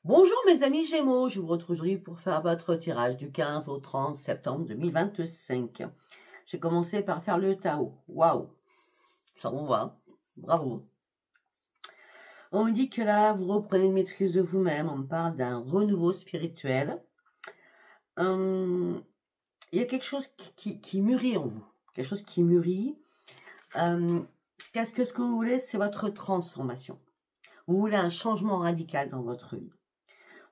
Bonjour mes amis Gémeaux, je vous retrouve aujourd'hui pour faire votre tirage du 15 au 30 septembre 2025. J'ai commencé par faire le Tao. Waouh, ça on va, bravo. On me dit que là, vous reprenez une maîtrise de vous-même, on me parle d'un renouveau spirituel. Il y a quelque chose qui mûrit en vous, quelque chose qui mûrit. Qu'est-ce que vous voulez? C'est votre transformation. Vous voulez un changement radical dans votre vie.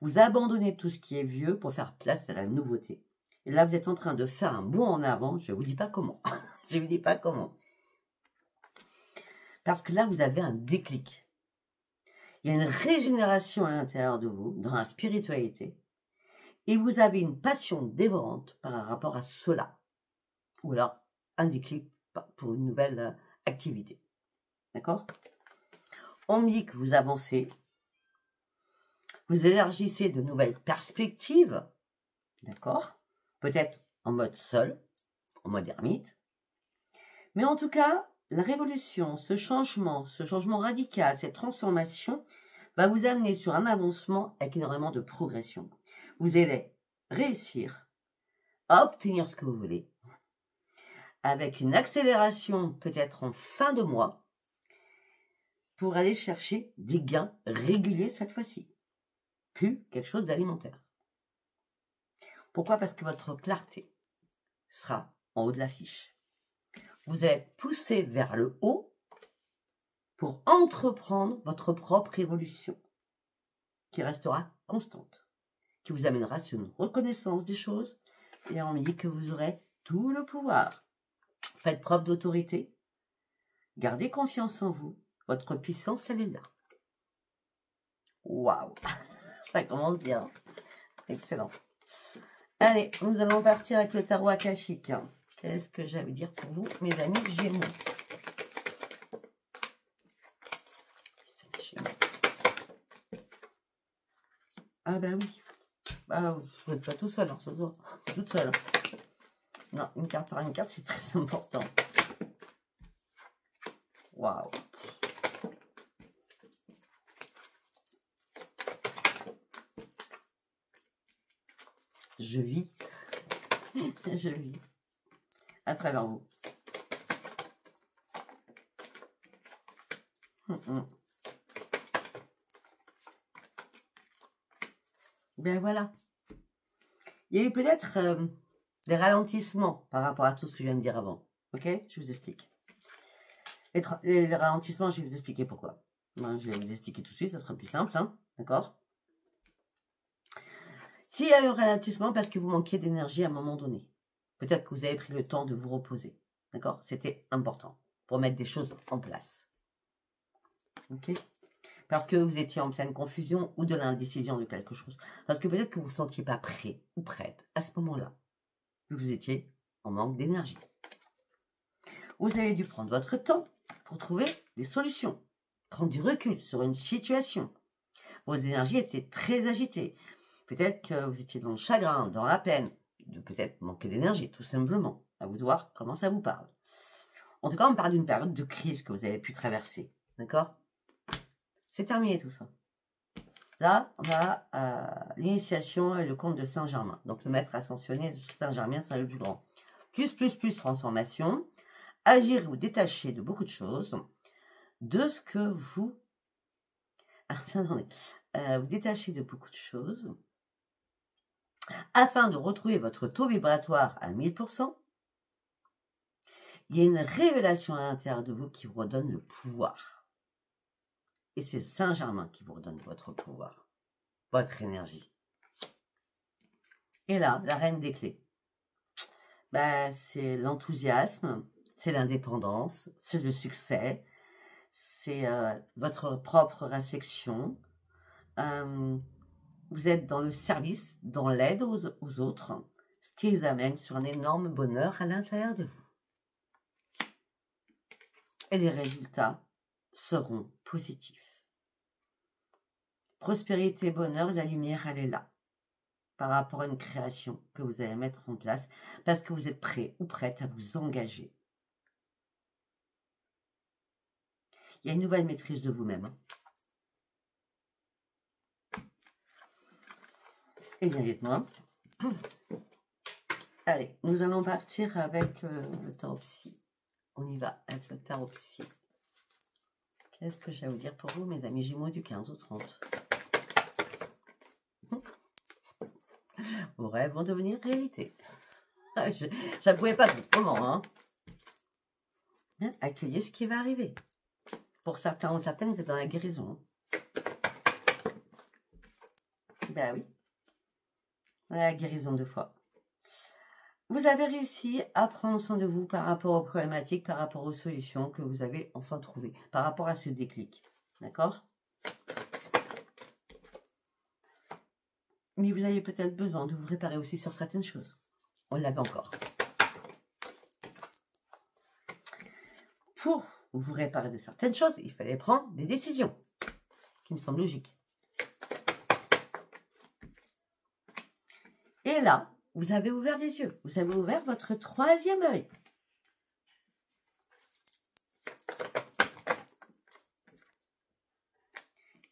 Vous abandonnez tout ce qui est vieux pour faire place à la nouveauté. Et là, vous êtes en train de faire un bond en avant. Je ne vous dis pas comment. Je ne vous dis pas comment. Parce que là, vous avez un déclic. Il y a une régénération à l'intérieur de vous, dans la spiritualité. Et vous avez une passion dévorante par rapport à cela. Ou alors, un déclic pour une nouvelle activité. D'accord? On me dit que vous avancez. Vous élargissez de nouvelles perspectives. D'accord? Peut-être en mode seul, en mode ermite. Mais en tout cas, la révolution, ce changement radical, cette transformation va vous amener sur un avancement avec énormément de progression. Vous allez réussir à obtenir ce que vous voulez avec une accélération peut-être en fin de mois pour aller chercher des gains réguliers cette fois-ci. Plus quelque chose d'alimentaire. Pourquoi? Parce que votre clarté sera en haut de l'affiche. Vous êtes poussé vers le haut pour entreprendre votre propre évolution qui restera constante, qui vous amènera sur une reconnaissance des choses et on me dit que vous aurez tout le pouvoir. Faites preuve d'autorité, gardez confiance en vous, votre puissance elle est là. Waouh, ça commence bien, excellent. Allez, nous allons partir avec le tarot akashique. Qu'est-ce que j'avais dire pour vous, mes amis Gémeaux? Ah ben oui. Ah, vous n'êtes pas tout seul, hein, ce soir. Toute seule. Non, une carte par une carte, c'est très important. Waouh. Je vis. Je vis. À travers vous. Ben voilà. Il y a eu peut-être des ralentissements par rapport à tout ce que je viens de dire avant. Ok? Je vous explique. Les ralentissements, je vais vous expliquer pourquoi. Ben, je vais vous expliquer tout de suite, ça sera plus simple. Hein? D'accord? S'il y a eu un ralentissement, parce que vous manquiez d'énergie à un moment donné. Peut-être que vous avez pris le temps de vous reposer. D'accord? C'était important pour mettre des choses en place. Ok? Parce que vous étiez en pleine confusion ou de l'indécision de quelque chose. Parce que peut-être que vous ne vous sentiez pas prêt ou prête à ce moment-là. Vous étiez en manque d'énergie. Vous avez dû prendre votre temps pour trouver des solutions. Prendre du recul sur une situation. Vos énergies étaient très agitées. Peut-être que vous étiez dans le chagrin, dans la peine. De peut-être manquer d'énergie, tout simplement. À vous de voir comment ça vous parle. En tout cas, on parle d'une période de crise que vous avez pu traverser. D'accord? C'est terminé tout ça. Là, on a l'initiation et le conte de Saint-Germain. Donc, le maître ascensionné de Saint-Germain, c'est le plus grand. Plus, transformation. Agir ou détacher de beaucoup de choses. De ce que vous... Attendez. Vous détachez de beaucoup de choses. Afin de retrouver votre taux vibratoire à 1000%. Il y a une révélation à l'intérieur de vous qui vous redonne le pouvoir. Et c'est Saint-Germain qui vous redonne votre pouvoir, votre énergie. Et là, la reine des clés. Ben, c'est l'enthousiasme, c'est l'indépendance, c'est le succès, c'est votre propre réflexion. Vous êtes dans le service, dans l'aide aux autres, ce qui les amène sur un énorme bonheur à l'intérieur de vous. Et les résultats seront positifs. Prospérité, bonheur, la lumière, elle est là. Par rapport à une création que vous allez mettre en place, parce que vous êtes prêt ou prête à vous engager. Il y a une nouvelle maîtrise de vous-même. Eh bien, dites-moi. Allez, nous allons partir avec le tarot psy. On y va avec le tarot psy. Qu'est-ce que j'ai à vous dire pour vous, mes amis Gémeaux du 15 au 30? Vos rêves vont devenir réalité. Ça ne pouvait pas être autrement, hein. Accueillez ce qui va arriver. Pour certains ou certaines, vous êtes dans la guérison. Ben oui. La guérison 2 fois. Vous avez réussi à prendre soin de vous par rapport aux problématiques, par rapport aux solutions que vous avez enfin trouvées, par rapport à ce déclic. D'accord? Mais vous avez peut-être besoin de vous réparer aussi sur certaines choses. On l'avait encore. Pour vous réparer de certaines choses, il fallait prendre des décisions, qui me semble logique. Et là, vous avez ouvert les yeux. Vous avez ouvert votre 3e œil.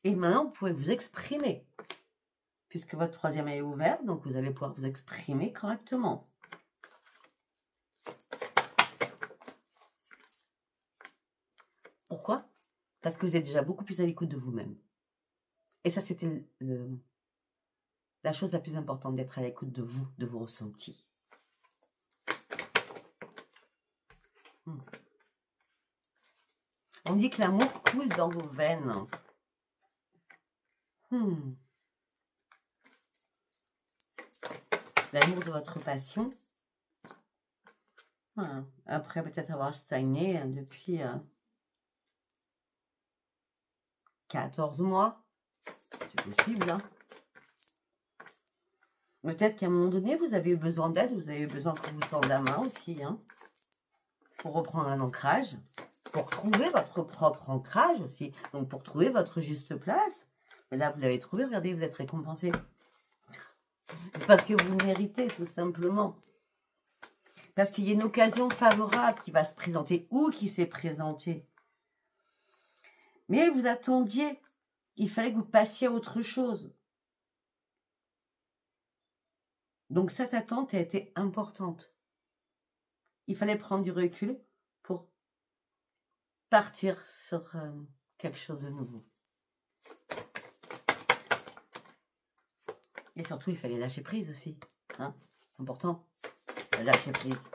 Et maintenant, vous pouvez vous exprimer. Puisque votre 3e œil est ouvert, donc vous allez pouvoir vous exprimer correctement. Pourquoi? Parce que vous êtes déjà beaucoup plus à l'écoute de vous-même. Et ça, c'était la chose la plus importante, d'être à l'écoute de vous, de vos ressentis. On dit que l'amour coule dans vos veines. L'amour de votre passion. Voilà. Après peut-être avoir stagné depuis 14 mois. C'est possible, hein. Peut-être qu'à un moment donné, vous avez eu besoin d'aide, vous avez eu besoin qu'on vous tende la main aussi, hein, pour reprendre un ancrage, pour trouver votre propre ancrage aussi, donc pour trouver votre juste place. Mais là, vous l'avez trouvé, regardez, vous êtes récompensé. Parce que vous méritez, tout simplement. Parce qu'il y a une occasion favorable qui va se présenter ou qui s'est présentée. Mais vous attendiez, il fallait que vous passiez à autre chose. Donc cette attente a été importante. Il fallait prendre du recul pour partir sur quelque chose de nouveau. Et surtout, il fallait lâcher prise aussi. Hein, important, lâcher prise.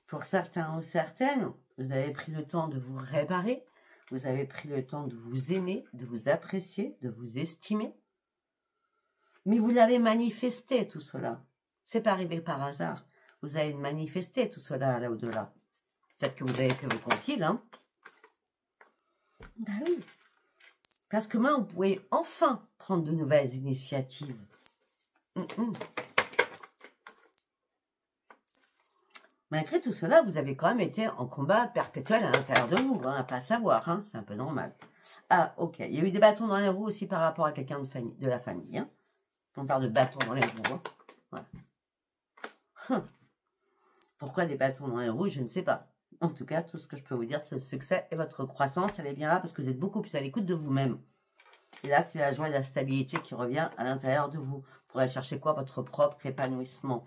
Pour certains ou certaines, vous avez pris le temps de vous réparer. Vous avez pris le temps de vous aimer, de vous apprécier, de vous estimer. Mais vous l'avez manifesté, tout cela. C'est pas arrivé par hasard. Vous avez manifesté tout cela là au-delà. Peut-être que vous avez fait vos compiles, hein. Ben oui. Parce que maintenant, vous pouvez enfin prendre de nouvelles initiatives. Malgré tout cela, vous avez quand même été en combat perpétuel à l'intérieur de vous, hein, à pas savoir, hein, c'est un peu normal. Ah, ok. Il y a eu des bâtons dans les roues aussi par rapport à quelqu'un de la famille. Hein. On parle de bâtons dans les roues. Hein. Voilà. Pourquoi des bâtons dans les roues, je ne sais pas. En tout cas, tout ce que je peux vous dire, c'est le succès et votre croissance, elle est bien là parce que vous êtes beaucoup plus à l'écoute de vous-même. Et là, c'est la joie et la stabilité qui revient à l'intérieur de vous. Vous pourrez chercher quoi? Votre propre épanouissement.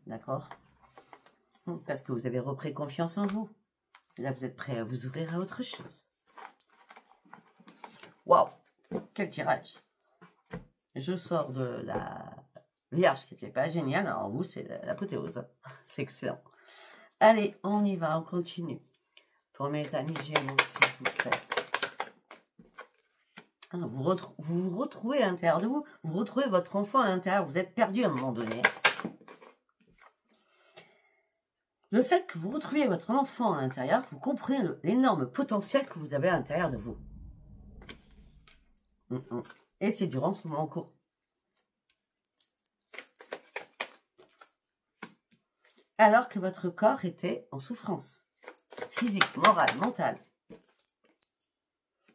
D'accord? Parce que vous avez repris confiance en vous. Et là, vous êtes prêt à vous ouvrir à autre chose. Waouh! Quel tirage! Je sors de la Vierge qui n'était pas géniale. Alors vous, c'est l'apothéose. C'est excellent. Allez, on y va, on continue. Pour mes amis Gémeaux, s'il vous plaît. Vous vous retrouvez à l'intérieur de vous. Vous retrouvez votre enfant à l'intérieur. Vous êtes perdu à un moment donné. Le fait que vous retrouviez votre enfant à l'intérieur, vous comprenez l'énorme potentiel que vous avez à l'intérieur de vous. Et c'est durant ce moment en cours. Alors que votre corps était en souffrance. Physique, morale, mentale.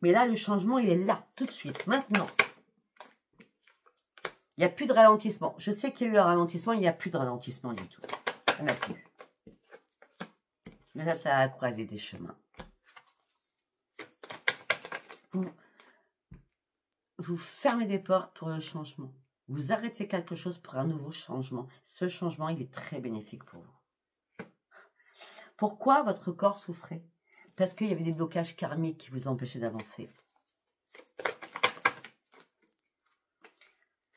Mais là, le changement, il est là, tout de suite, maintenant. Il n'y a plus de ralentissement. Je sais qu'il y a eu un ralentissement, il n'y a plus de ralentissement du tout. Il n'y en a plus. Vous êtes à la croisée des chemins. vous fermez des portes pour le changement. Vous arrêtez quelque chose pour un nouveau changement. Ce changement, il est très bénéfique pour vous. Pourquoi votre corps souffrait? Parce qu'il y avait des blocages karmiques qui vous empêchaient d'avancer.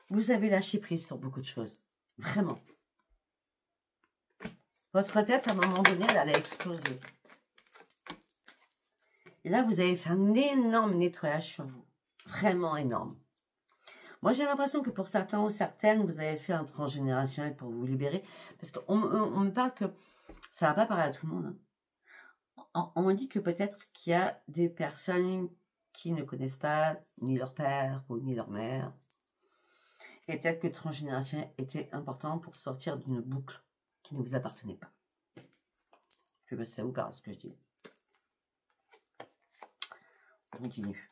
Vous avez lâché prise sur beaucoup de choses. Vraiment. Votre tête, à un moment donné, elle allait exploser. Et là, vous avez fait un énorme nettoyage sur vous. Vraiment énorme. Moi, j'ai l'impression que pour certains ou certaines, vous avez fait un transgénérationnel pour vous libérer. Parce qu'on me parle que ça ne va pas parler à tout le monde. Hein. On me dit que peut-être qu'il y a des personnes qui ne connaissent pas ni leur père ou ni leur mère. Et peut-être que le transgénérationnel était important pour sortir d'une boucle qui ne vous appartenait pas. Je sais pas si ça vous parle ce que je dis. On continue.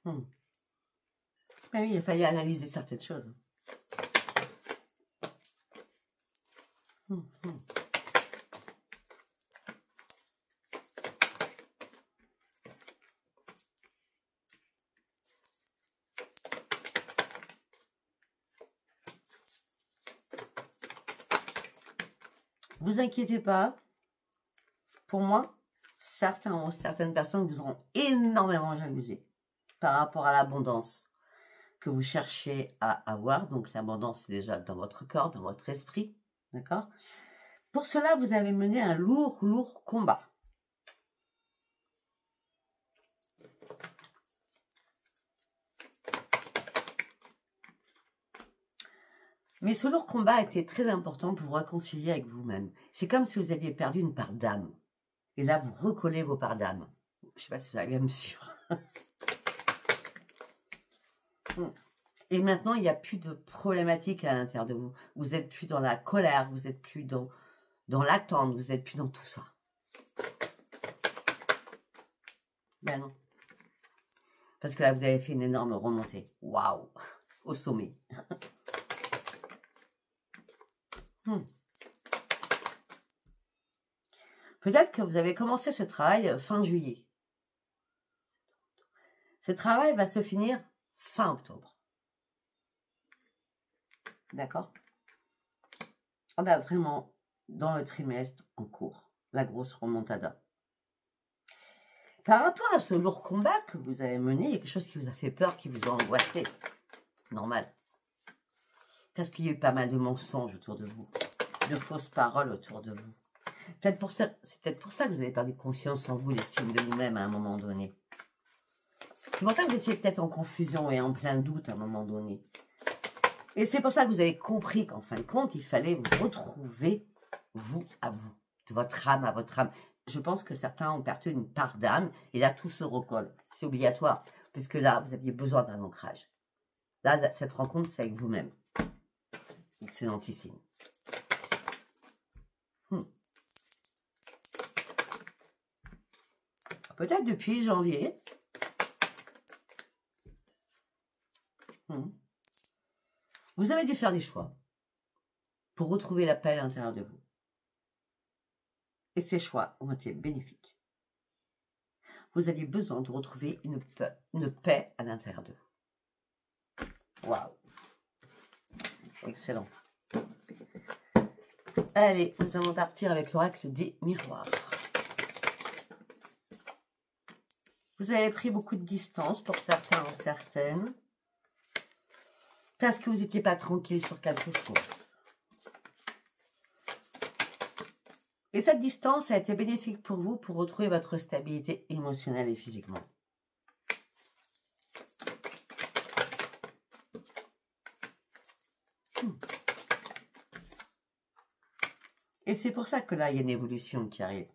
Ben oui, il fallait analyser certaines choses. Vous inquiétez pas. Pour moi, certaines personnes vous auront énormément jalousé par rapport à l'abondance que vous cherchez à avoir. Donc l'abondance est déjà dans votre corps, dans votre esprit. D'accord? Pour cela, vous avez mené un lourd combat. Mais ce lourd combat était très important pour vous réconcilier avec vous-même. C'est comme si vous aviez perdu une part d'âme. Et là, vous recollez vos parts d'âme. Je ne sais pas si vous arrivez à me suivre. Et maintenant, il n'y a plus de problématique à l'intérieur de vous. Vous n'êtes plus dans la colère, vous n'êtes plus dans l'attente, vous n'êtes plus dans tout ça. Ben non. Parce que là, vous avez fait une énorme remontée. Waouh! Au sommet. Peut-être que vous avez commencé ce travail fin juillet. Ce travail va se finir fin octobre. D'accord? On a vraiment, dans le trimestre en cours, la grosse remontada. Par rapport à ce lourd combat que vous avez mené, il y a quelque chose qui vous a fait peur, qui vous a angoissé. Normal. Parce qu'il y a eu pas mal de mensonges autour de vous, de fausses paroles autour de vous. C'est peut-être pour ça que vous avez perdu confiance en vous, l'estime de vous-même à un moment donné. C'est pour ça que vous étiez peut-être en confusion et en plein doute à un moment donné. Et c'est pour ça que vous avez compris qu'en fin de compte, il fallait vous retrouver, vous à vous, de votre âme à votre âme. Je pense que certains ont perdu une part d'âme et là, tout se recolle. C'est obligatoire, puisque là, vous aviez besoin d'un ancrage. Là, cette rencontre, c'est avec vous-même. Excellentissime. Peut-être depuis janvier. Vous avez dû faire des choix pour retrouver la paix à l'intérieur de vous. Et ces choix ont été bénéfiques. Vous aviez besoin de retrouver une paix à l'intérieur de vous. Waouh! Excellent. Allez, nous allons partir avec l'oracle des miroirs. Vous avez pris beaucoup de distance pour certains ou certaines. Parce que vous n'étiez pas tranquille sur quelque chose. Et cette distance a été bénéfique pour vous pour retrouver votre stabilité émotionnelle et physiquement. Et c'est pour ça que là, il y a une évolution qui arrive.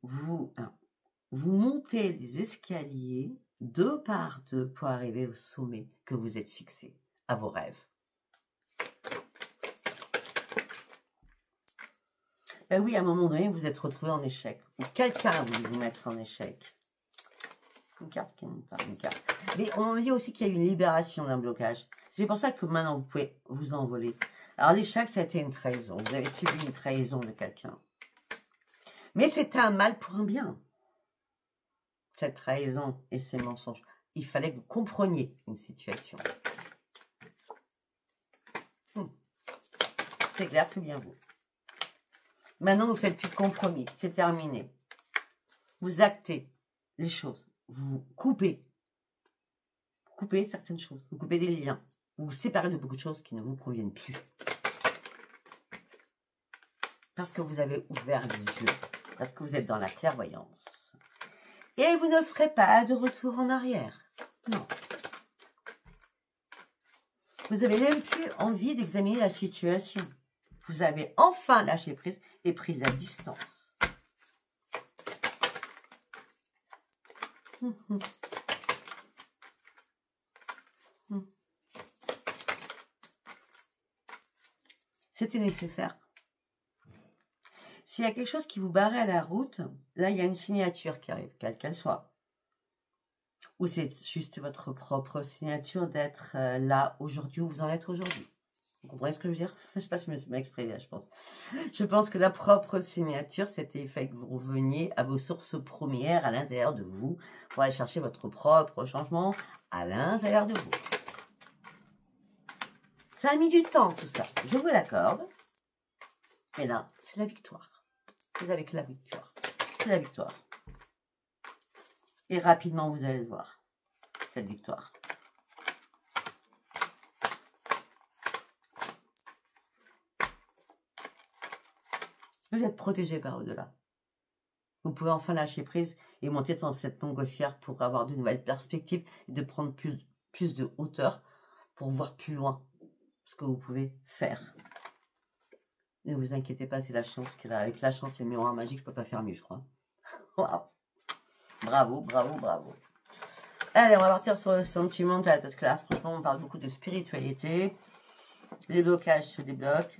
Vous montez les escaliers 2 par 2 pour arriver au sommet que vous êtes fixé, à vos rêves. Ben oui, à un moment donné, vous êtes retrouvé en échec. Ou quelqu'un a voulu vous mettre en échec. Une carte qui n'est pas une carte. Mais on me dit aussi qu'il y a eu une libération d'un blocage. C'est pour ça que maintenant, vous pouvez vous envoler. Alors l'échec, ça a été une trahison. Vous avez subi une trahison de quelqu'un. Mais c'était un mal pour un bien. Cette trahison et ces mensonges. Il fallait que vous compreniez une situation. C'est clair, c'est bien vous. Maintenant, vous ne faites plus de compromis. C'est terminé. Vous actez les choses. Vous coupez. Vous coupez certaines choses. Vous coupez des liens. Vous vous séparez de beaucoup de choses qui ne vous conviennent plus. Parce que vous avez ouvert les yeux. Parce que vous êtes dans la clairvoyance. Et vous ne ferez pas de retour en arrière. Non. Vous n'avez même plus envie d'examiner la situation. Vous avez enfin lâché prise et pris la distance. C'était nécessaire. S'il y a quelque chose qui vous barrait à la route, là, il y a une signature qui arrive, quelle qu'elle soit. Ou c'est juste votre propre signature d'être là aujourd'hui où vous en êtes aujourd'hui. Vous comprenez ce que je veux dire? Je ne sais pas si je m'exprime, je pense. Je pense que la propre signature, c'était le fait que vous reveniez à vos sources premières à l'intérieur de vous pour aller chercher votre propre changement à l'intérieur de vous. Ça a mis du temps tout ça, je vous l'accorde. Mais là, c'est la victoire. Vous avez que la victoire. C'est la victoire. Et rapidement, vous allez le voir, cette victoire. Vous êtes protégé par au-delà. Vous pouvez enfin lâcher prise et monter dans cette montgolfière pour avoir de nouvelles perspectives et de prendre plus de hauteur pour voir plus loin ce que vous pouvez faire. Ne vous inquiétez pas, c'est la chance qui est là. Avec la chance et le miroir magique, je ne peux pas faire mieux, je crois. Waouh. Bravo, bravo, bravo. Allez, on va partir sur le sentimental parce que là, franchement, on parle beaucoup de spiritualité. Les blocages se débloquent.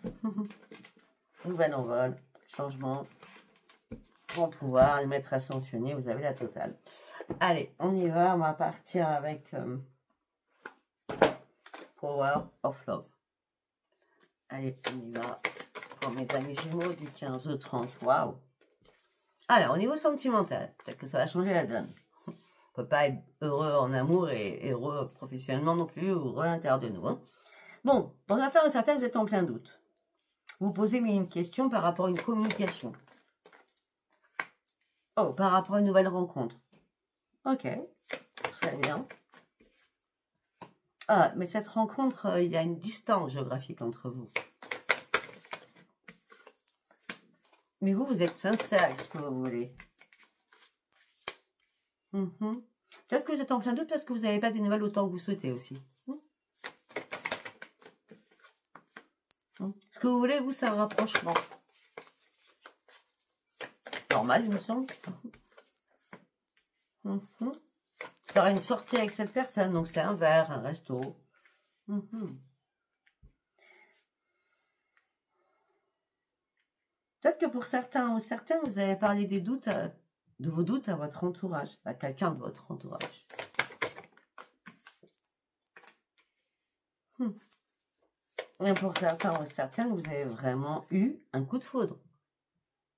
Nouvel envol, changement. Bon pouvoir, le maître ascensionné, vous avez la totale. Allez, on y va, on va partir avec Power of Love. Allez, on y va pour mes amis Gémeaux du 15 au 30. Waouh! Alors, au niveau sentimental, peut-être que ça va changer la donne. On ne peut pas être heureux en amour et heureux professionnellement non plus, ou heureux à l'intérieur de nous. Hein. Bon, pour certains, vous êtes en plein doute. Vous posez une question par rapport à une communication. Oh, par rapport à une nouvelle rencontre. Ok, très bien. Ah, mais cette rencontre, il y a une distance géographique entre vous. Mais vous êtes sincère avec ce que vous voulez. Peut-être que vous êtes en plein doute parce que vous n'avez pas des nouvelles autant que vous souhaitez aussi. Ce que vous voulez, vous, c'est un rapprochement. Normal, il me semble. Vous aurez une sortie avec cette personne, donc c'est un verre, un resto. Peut-être que pour certains ou certaines, vous avez parlé des doutes, de vos doutes à votre entourage, à quelqu'un de votre entourage. Et pour certains ou certaines, vous avez vraiment eu un coup de foudre.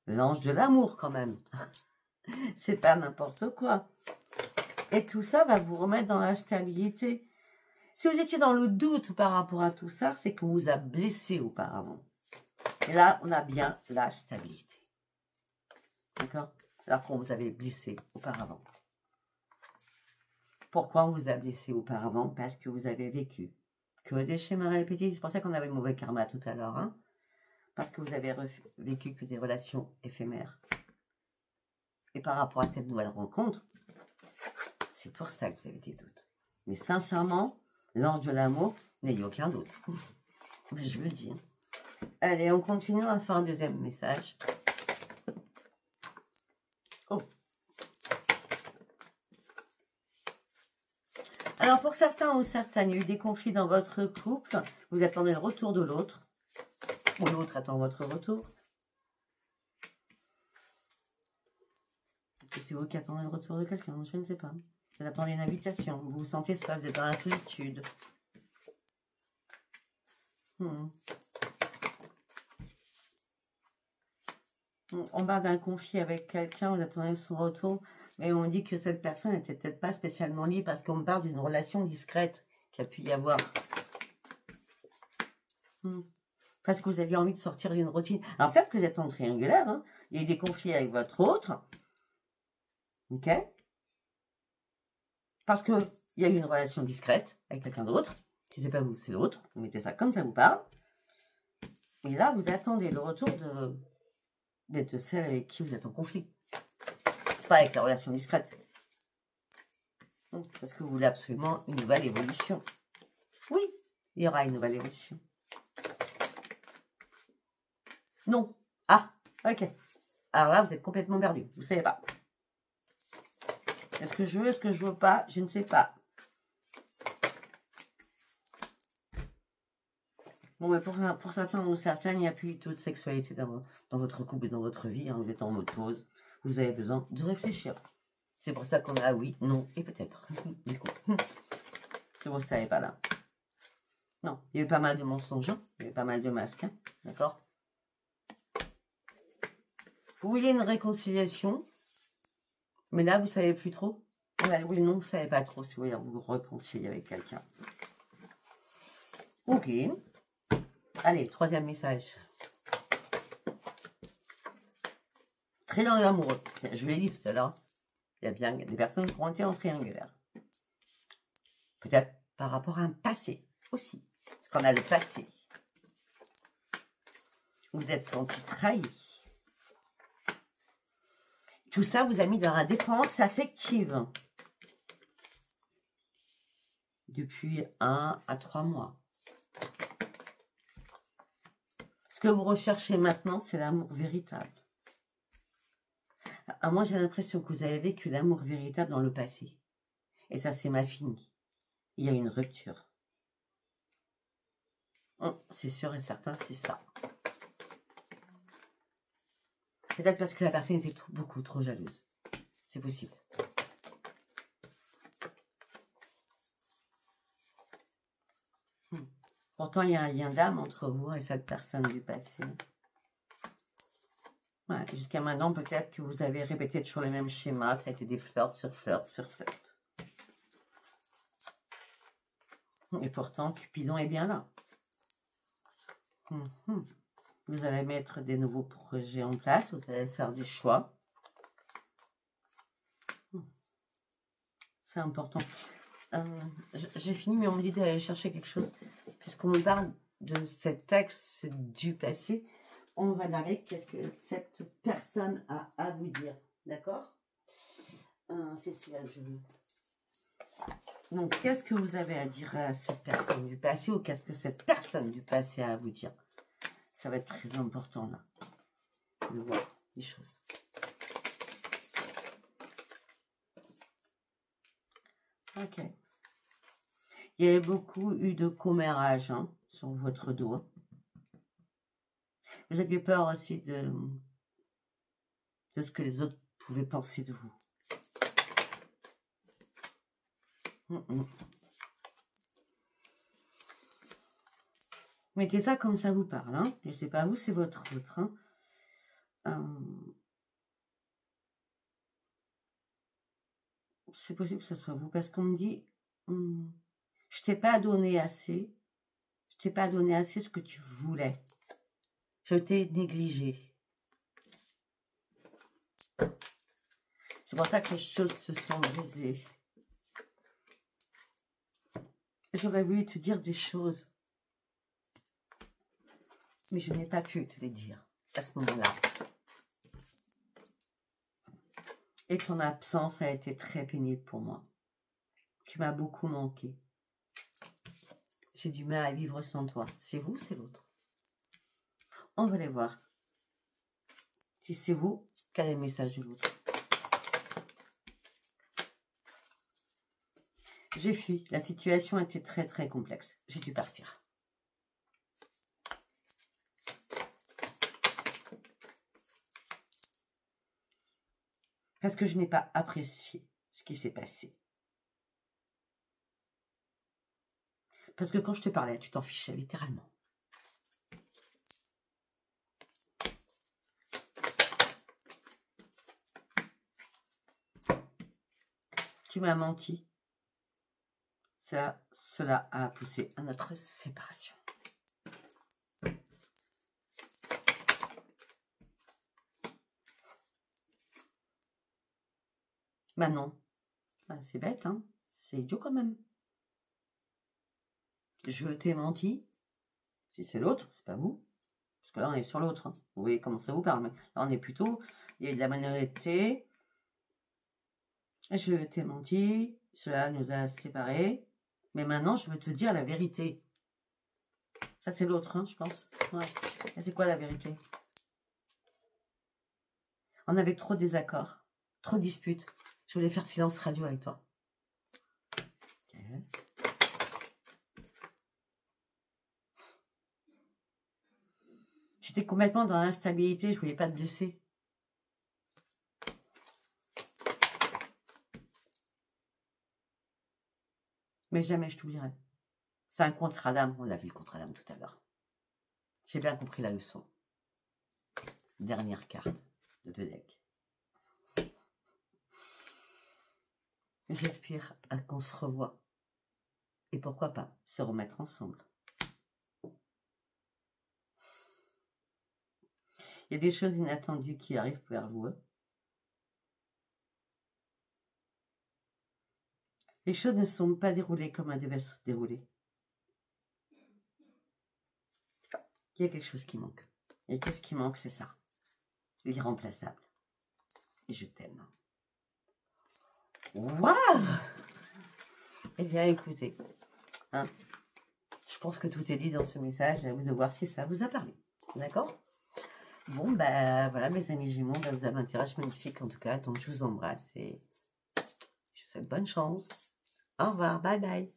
L'ange de l'amour, quand même. C'est pas n'importe quoi. Et tout ça va vous remettre dans la stabilité. Si vous étiez dans le doute par rapport à tout ça, c'est qu'on vous a blessé auparavant. Et là, on a bien la stabilité. D'accord? Alors qu'on vous avait blessé auparavant. Pourquoi on vous a blessé auparavant? Parce que vous avez vécu que des schémas répétés. C'est pour ça qu'on avait le mauvais karma tout à l'heure. Hein? Parce que vous avez vécu que des relations éphémères. Et par rapport à cette nouvelle rencontre, c'est pour ça que vous avez des doutes. Mais sincèrement, l'ange de l'amour, n'ayez aucun doute. Je le dis. Allez, on continue à faire un deuxième message. Oh. Alors, pour certains ou certaines, il y a eu des conflits dans votre couple. Vous attendez le retour de l'autre. Ou l'autre attend votre retour. C'est vous qui attendez le retour de quelqu'un, je ne sais pas. Vous attendez une invitation, vous vous sentez seul, vous êtes dans la solitude. On parle d'un conflit avec quelqu'un, on attendait son retour, mais on dit que cette personne n'était peut-être pas spécialement libre parce qu'on parle d'une relation discrète qu'il a pu y avoir. Parce que vous aviez envie de sortir d'une routine. Alors peut-être que vous êtes en triangulaire, hein. Il y a eu des conflits avec votre autre. Ok? Parce qu'il y a eu une relation discrète avec quelqu'un d'autre. Si c'est pas vous, c'est l'autre. Vous mettez ça comme ça vous parle. Et là, vous attendez le retour d'être celle avec qui vous êtes en conflit. Pas avec la relation discrète. Parce que vous voulez absolument une nouvelle évolution. Oui, il y aura une nouvelle évolution. Non. Ah, ok. Alors là, vous êtes complètement perdu. Vous ne savez pas. Est-ce que je veux, est-ce que je veux pas? Je ne sais pas. Bon, mais pour certains ou certaines, il n'y a plus du tout de sexualité dans votre couple et dans votre vie. Hein. Vous êtes en mode pause. Vous avez besoin de réfléchir. C'est pour ça qu'on a oui, non et peut-être. Du coup, si vous ne savez pas là. Non, il y a eu pas mal de mensonges. Il y a eu pas mal de masques. Hein. D'accord? Vous voulez une réconciliation. Mais là, vous ne savez plus trop. Ouais, oui, non, vous ne savez pas trop si vous voulez vous réconcilier avec quelqu'un. Ok. Allez, troisième message. Triangle amoureux. Je l'ai dit tout à l'heure. Il y a bien des personnes qui ont été en triangulaire. Peut-être par rapport à un passé aussi. Parce qu'on a le passé. Vous êtes senti trahi. Tout ça vous a mis dans la dépendance affective. Depuis 1 à 3 mois. Ce que vous recherchez maintenant, c'est l'amour véritable. Moi, j'ai l'impression que vous avez vécu l'amour véritable dans le passé. Et ça, c'est mal fini. Il y a une rupture. C'est sûr et certain, c'est ça. Peut-être parce que la personne était beaucoup trop jalouse. C'est possible. Pourtant, il y a un lien d'âme entre vous et cette personne du passé. Ouais, jusqu'à maintenant, peut-être que vous avez répété toujours les mêmes schémas. Ça a été des flirts sur flirts sur flirts. Et pourtant, Cupidon est bien là. Vous allez mettre des nouveaux projets en place. Vous allez faire des choix. C'est important. J'ai fini, mais on me dit d'aller chercher quelque chose. Puisqu'on me parle de cet texte du passé, on va regarder qu'est-ce que cette personne a à vous dire. D'accord? C'est celui-là que je veux. Donc, qu'est-ce que vous avez à dire à cette personne du passé ou qu'est-ce que cette personne du passé a à vous dire? Ça va être très important, là, de voir les choses. Ok. Il y avait beaucoup eu de commérage sur votre dos. Vous aviez peur aussi de ce que les autres pouvaient penser de vous. Mettez ça comme ça vous parle. Hein. Et c'est pas vous, c'est votre autre. C'est possible que ce soit vous. Parce qu'on me dit, je t'ai pas donné assez. Je t'ai pas donné assez ce que tu voulais. Je t'ai négligé. C'est pour ça que les choses se sont brisées. J'aurais voulu te dire des choses. Mais je n'ai pas pu te les dire à ce moment-là. Et ton absence a été très pénible pour moi. Tu m'as beaucoup manqué. J'ai du mal à vivre sans toi. C'est vous, c'est l'autre. On va les voir. Si c'est vous, quel est le message de l'autre? J'ai fui. La situation était très très complexe. J'ai dû partir. Parce que je n'ai pas apprécié ce qui s'est passé. Parce que quand je te parlais, tu t'en fichais littéralement. tu m'as menti. Cela a poussé à notre séparation. Bah non. Bah, c'est bête, hein. C'est idiot quand même. Je t'ai menti. Si c'est l'autre, c'est pas vous. Parce que là, on est sur l'autre. Hein. Vous voyez comment ça vous parle. Mais là, on est plutôt... Il y a eu de la malhonnêteté. Je t'ai menti. Cela nous a séparés. Mais maintenant, je veux te dire la vérité. Ça, c'est l'autre, hein, je pense. Ouais. Et c'est quoi la vérité? On avait trop de désaccords. Trop de disputes. Je voulais faire silence radio avec toi. Okay. J'étais complètement dans l'instabilité, je voulais pas te blesser. Mais jamais je t'oublierai. C'est un contrat d'âme, on l'a vu le contrat d'âme tout à l'heure. J'ai bien compris la leçon. Dernière carte de 2 decks. J'espère qu'on se revoit. Et pourquoi pas se remettre ensemble. Il y a des choses inattendues qui arrivent vers vous. Les choses ne sont pas déroulées comme elles devaient se dérouler. Il y a quelque chose qui manque. Et qu'est-ce qui manque? C'est ça. L'irremplaçable. Et je t'aime. Waouh! Eh bien, écoutez. Hein, je pense que tout est dit dans ce message. À vous de voir si ça vous a parlé. D'accord? Bon, ben voilà, mes amis Gémeaux, ben, vous avez un tirage magnifique en tout cas. Donc, je vous embrasse et je vous souhaite bonne chance. Au revoir. Bye bye.